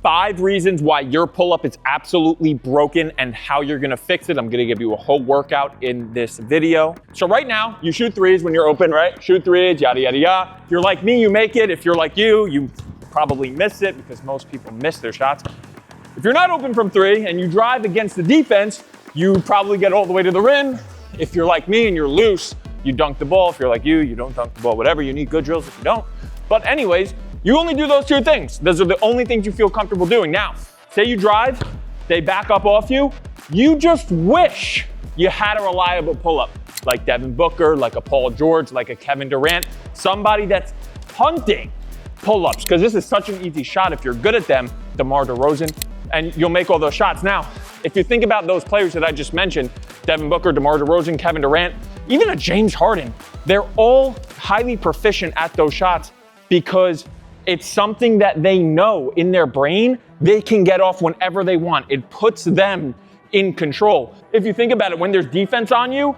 5 reasons why your pull-up is absolutely broken and how you're gonna fix it. I'm gonna give you a whole workout in this video. So right now, you shoot threes when you're open, right? Shoot threes, yada, yada, yada. If you're like me, you make it. If you're like you probably miss it because most people miss their shots. If you're not open from 3 and you drive against the defense, you probably get all the way to the rim. If you're like me and you're loose, you dunk the ball. If you're like you don't dunk the ball, whatever. You need good drills if you don't. But anyways, you only do those 2 things. Those are the only things you feel comfortable doing. Now, say you drive, they back up off you. You just wish you had a reliable pull-up, like Devin Booker, like a Paul George, like a Kevin Durant, somebody that's hunting pull-ups, because this is such an easy shot if you're good at them, DeMar DeRozan, and you'll make all those shots. Now, if you think about those players that I just mentioned, Devin Booker, DeMar DeRozan, Kevin Durant, even a James Harden, they're all highly proficient at those shots because it's something that they know in their brain they can get off whenever they want. It puts them in control. If you think about it, when there's defense on you,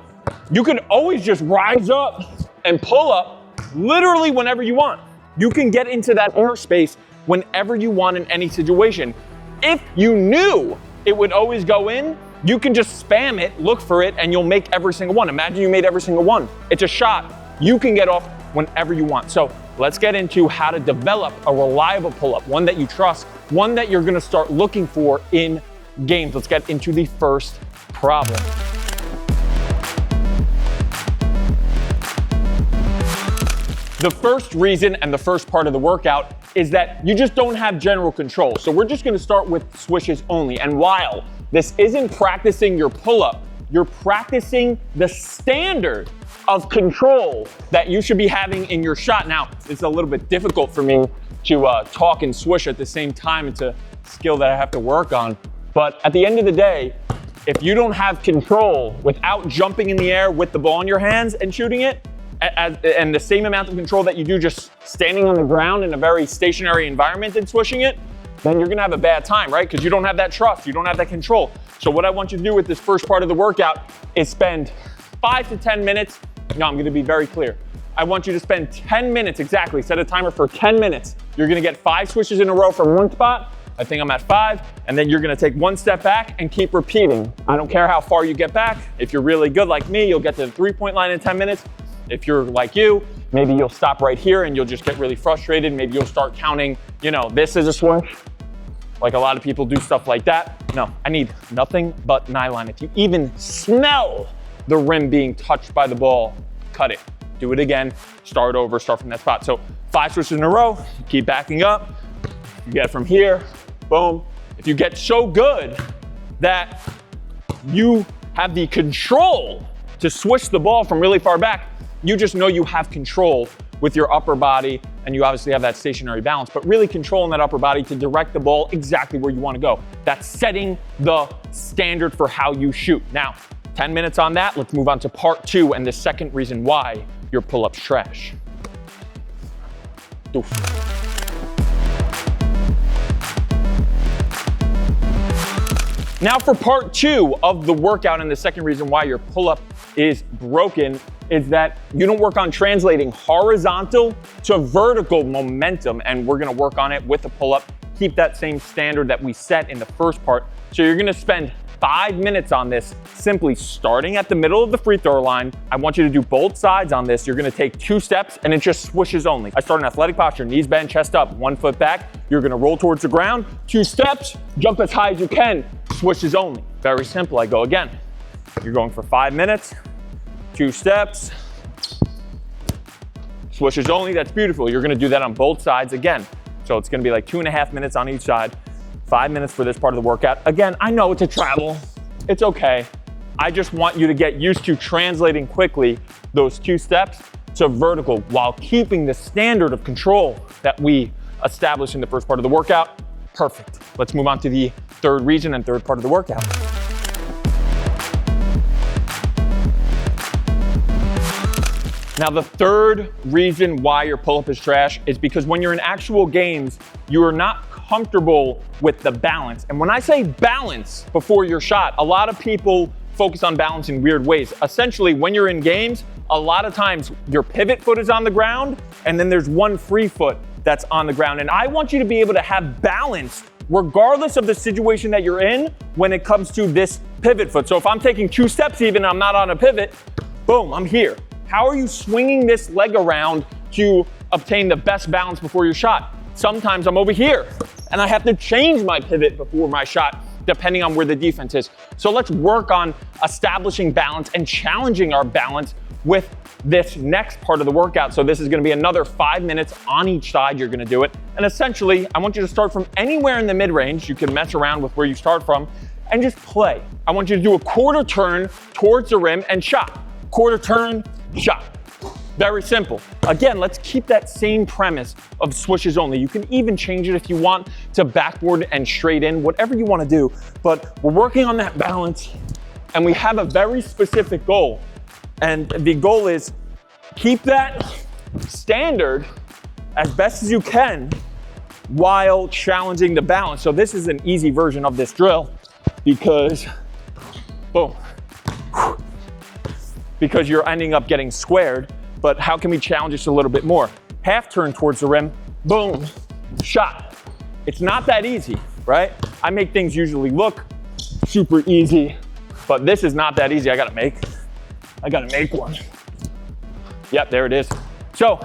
you can always just rise up and pull up literally whenever you want. You can get into that airspace whenever you want in any situation. If you knew it would always go in, you can just spam it, look for it, and you'll make every single one. Imagine you made every single one. It's a shot you can get off whenever you want. So let's get into how to develop a reliable pull-up, one that you trust, one that you're gonna start looking for in games. Let's get into the first problem. The first reason and the first part of the workout is that you just don't have general control. So we're just gonna start with swishes only. And while this isn't practicing your pull-up, you're practicing the standard of control that you should be having in your shot. Now, it's a little bit difficult for me to talk and swish at the same time. It's a skill that I have to work on. But at the end of the day, if you don't have control without jumping in the air with the ball in your hands and shooting it, and the same amount of control that you do just standing on the ground in a very stationary environment and swishing it, then you're gonna have a bad time, right? Because you don't have that trust, you don't have that control. So what I want you to do with this first part of the workout is spend 5 to 10 minutes. No, I'm gonna be very clear. I want you to spend 10 minutes exactly, set a timer for 10 minutes. You're gonna get 5 swishes in a row from one spot. I think I'm at 5, and then you're gonna take 1 step back and keep repeating. I don't care how far you get back. If you're really good like me, you'll get to the 3-point line in 10 minutes. If you're like you, maybe you'll stop right here and you'll just get really frustrated. Maybe you'll start counting, this is a swish. Like a lot of people do stuff like that. No, I need nothing but nylon. If you even smell the rim being touched by the ball, cut it. Do it again, start over, start from that spot. So 5 swishes in a row, keep backing up. You get from here, boom. If you get so good that you have the control to swish the ball from really far back, you just know you have control with your upper body, and you obviously have that stationary balance, but really controlling that upper body to direct the ball exactly where you want to go. That's setting the standard for how you shoot. Now, 10 minutes on that, let's move on to part 2 and the second reason why your pull-up's trash. Doof. Now for part 2 of the workout and the second reason why your pull-up is broken is that you don't work on translating horizontal to vertical momentum, and we're gonna work on it with the pull-up. Keep that same standard that we set in the first part. So you're gonna spend 5 minutes on this, simply starting at the middle of the free throw line. I want you to do both sides on this. You're gonna take 2 steps and it just swishes only. I start an athletic posture, knees bent, chest up, 1 foot back. You're gonna roll towards the ground, 2 steps, jump as high as you can, swishes only. Very simple, I go again. You're going for 5 minutes, 2 steps, swishes only, that's beautiful. You're gonna do that on both sides again. So it's gonna be like 2.5 minutes on each side, 5 minutes for this part of the workout. Again, I know it's a travel, it's okay. I just want you to get used to translating quickly those 2 steps to vertical while keeping the standard of control that we established in the first part of the workout. Perfect. Let's move on to the third reason and third part of the workout. Now, the third reason why your pull-up is trash is because when you're in actual games, you are not comfortable with the balance. And when I say balance before your shot, a lot of people focus on balance in weird ways. Essentially, when you're in games, a lot of times your pivot foot is on the ground and then there's one free foot that's on the ground. And I want you to be able to have balance regardless of the situation that you're in when it comes to this pivot foot. So if I'm taking 2 steps even, I'm not on a pivot, boom, I'm here. How are you swinging this leg around to obtain the best balance before your shot? Sometimes I'm over here and I have to change my pivot before my shot, depending on where the defense is. So let's work on establishing balance and challenging our balance with this next part of the workout. So this is gonna be another 5 minutes on each side you're gonna do it. And essentially, I want you to start from anywhere in the mid-range. You can mess around with where you start from and just play. I want you to do a quarter turn towards the rim and shot. Quarter turn, shot. Very simple. Again, let's keep that same premise of swishes only. You can even change it if you want to backboard and straight in, whatever you want to do. But we're working on that balance and we have a very specific goal. And the goal is keep that standard as best as you can while challenging the balance. So this is an easy version of this drill because, boom, because you're ending up getting squared. But how can we challenge this a little bit more? Half turn towards the rim, boom, shot. It's not that easy, right? I make things usually look super easy, but this is not that easy. I gotta make one. Yep, there it is. So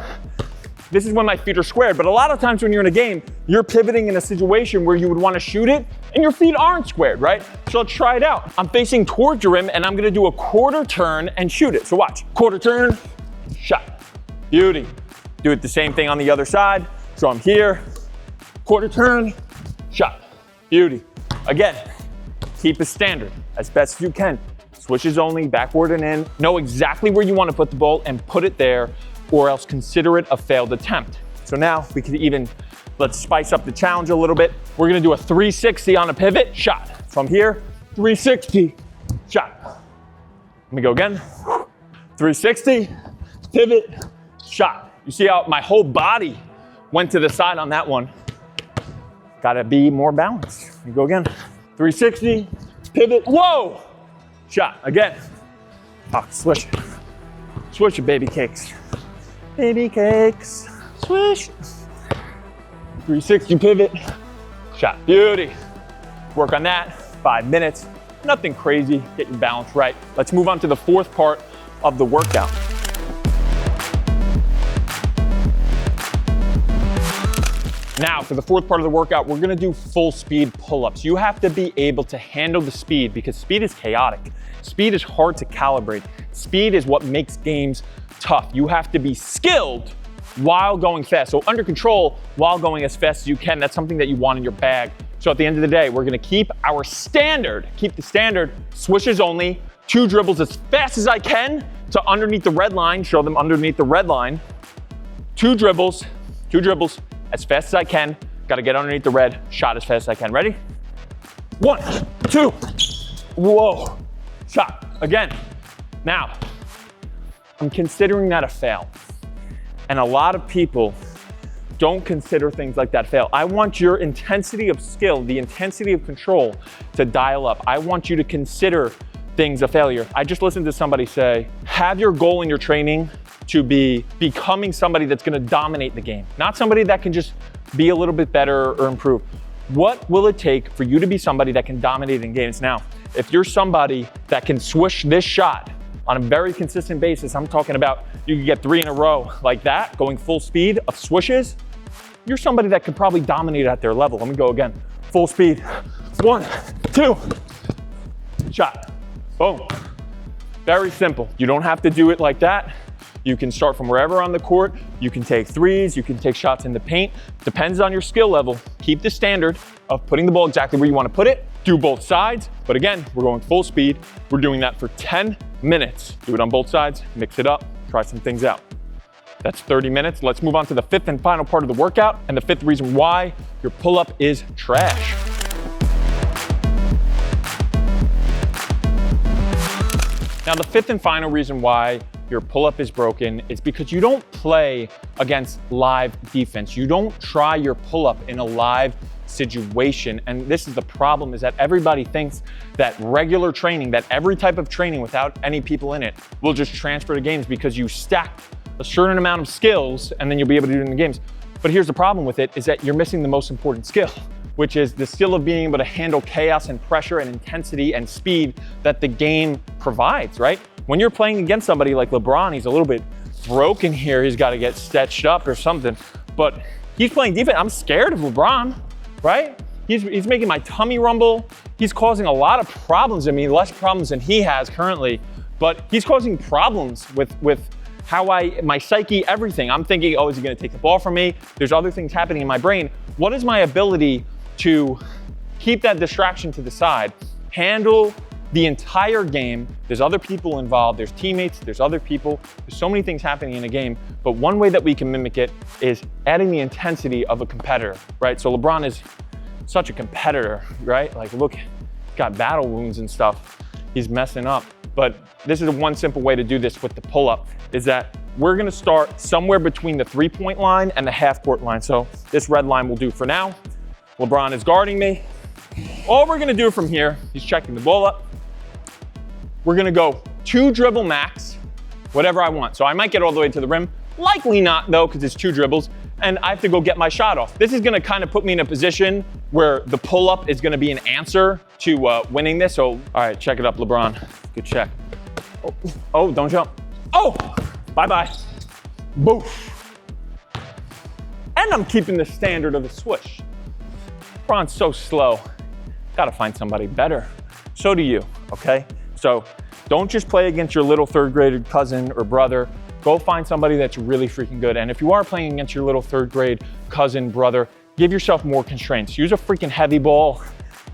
this is when my feet are squared, but a lot of times when you're in a game, you're pivoting in a situation where you would wanna shoot it and your feet aren't squared, right? So let's try it out. I'm facing towards the rim and I'm gonna do a quarter turn and shoot it. So watch, quarter turn, shot. Beauty. Do it the same thing on the other side. So I'm here, quarter turn, shot. Beauty. Again, keep it standard as best as you can. Swishes only, backward and in. Know exactly where you want to put the ball and put it there, or else consider it a failed attempt. So now we can even, let's spice up the challenge a little bit. We're gonna do a 360 on a pivot, shot. From here, 360, shot. Let me go again. 360, pivot, shot. You see how my whole body went to the side on that one. Gotta be more balanced. Let me go again. 360, pivot, whoa! Shot, again. Oh, swish. Swish your baby cakes. Baby cakes, swish. 360 pivot, shot, beauty. Work on that, 5 minutes. Nothing crazy, get your balance right. Let's move on to the fourth part of the workout. Now, for the fourth part of the workout, we're gonna do full speed pull-ups. You have to be able to handle the speed because speed is chaotic. Speed is hard to calibrate. Speed is what makes games tough. You have to be skilled while going fast. So under control while going as fast as you can. That's something that you want in your bag. So at the end of the day, we're gonna keep our standard, keep the standard, swishes only, 2 dribbles as fast as I can to underneath the red line, show them underneath the red line. 2 dribbles as fast as I can. Got to get underneath the red, shot as fast as I can. Ready? 1, 2, whoa, shot, again. Now, I'm considering that a fail. And a lot of people don't consider things like that fail. I want your intensity of skill, the intensity of control to dial up. I want you to consider things a failure. I just listened to somebody say, have your goal in your training to be becoming somebody that's gonna dominate the game, not somebody that can just be a little bit better or improve. What will it take for you to be somebody that can dominate in games? Now, if you're somebody that can swish this shot on a very consistent basis, I'm talking about you can get 3 in a row like that, going full speed of swishes, you're somebody that could probably dominate at their level. Let me go again. Full speed. 1, 2, shot. Boom. Very simple. You don't have to do it like that. You can start from wherever on the court. You can take threes, you can take shots in the paint. Depends on your skill level. Keep the standard of putting the ball exactly where you want to put it. Do both sides. But again, we're going full speed. We're doing that for 10 minutes. Do it on both sides, mix it up, try some things out. That's 30 minutes. Let's move on to the 5th and final part of the workout and the 5th reason why your pull-up is trash. Now, the 5th and final reason why your pull-up is broken is because you don't play against live defense. You don't try your pull-up in a live situation. And this is the problem, is that everybody thinks that regular training, that every type of training without any people in it will just transfer to games because you stack a certain amount of skills and then you'll be able to do it in the games. But here's the problem with it, is that you're missing the most important skill, which is the skill of being able to handle chaos and pressure and intensity and speed that the game provides, right? When you're playing against somebody like LeBron, he's a little bit broken here. He's got to get stitched up or something, but he's playing defense. I'm scared of LeBron, right? He's making my tummy rumble. He's causing a lot of problems. I mean, less problems than he has currently, but he's causing problems with how my psyche, everything. I'm thinking, oh, is he gonna take the ball from me? There's other things happening in my brain. What is my ability to keep that distraction to the side, handle the entire game? There's other people involved, there's teammates, there's other people, there's so many things happening in a game, but one way that we can mimic it is adding the intensity of a competitor, right? So LeBron is such a competitor, right? Like, look, he's got battle wounds and stuff. He's messing up. But this is one simple way to do this with the pull-up, is that we're gonna start somewhere between the 3-point line and the half-court line. So this red line will do for now. LeBron is guarding me. All we're gonna do from here, he's checking the ball up. We're gonna go 2 dribble max, whatever I want. So I might get all the way to the rim. Likely not though, because it's 2 dribbles, and I have to go get my shot off. This is gonna kind of put me in a position where the pull-up is gonna be an answer to winning this. So, all right, check it up, LeBron. Good check. Oh, don't jump. Oh, bye-bye. Boof. And I'm keeping the standard of the swish. LeBron's so slow. Gotta find somebody better. So do you, okay? So don't just play against your little 3rd grade cousin or brother. Go find somebody that's really freaking good. And if you are playing against your little 3rd grade cousin, brother, give yourself more constraints. Use a freaking heavy ball.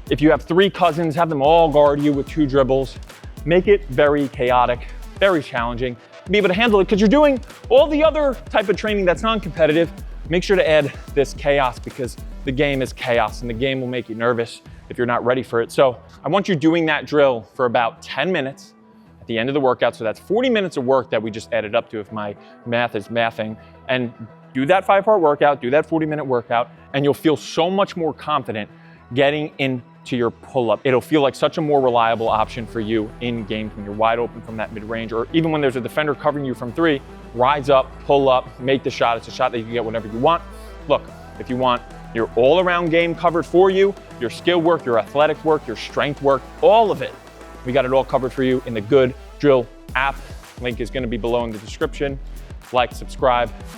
If you have 3 cousins, have them all guard you with 2 dribbles. Make it very chaotic, very challenging. Be able to handle it, because you're doing all the other type of training that's non-competitive. Make sure to add this chaos, because the game is chaos and the game will make you nervous if you're not ready for it. So I want you doing that drill for about 10 minutes at the end of the workout. So that's 40 minutes of work that we just added up to, if my math is mathing. And do that 5-part workout, do that 40-minute workout, and you'll feel so much more confident getting into your pull-up. It'll feel like such a more reliable option for you in games when you're wide open from that mid-range, or even when there's a defender covering you from 3, rise up, pull up, make the shot. It's a shot that you can get whenever you want. Look, if you want your all-around game covered for you, your skill work, your athletic work, your strength work, all of it, we got it all covered for you in the Good Drill app. Link is gonna be below in the description. Like, subscribe,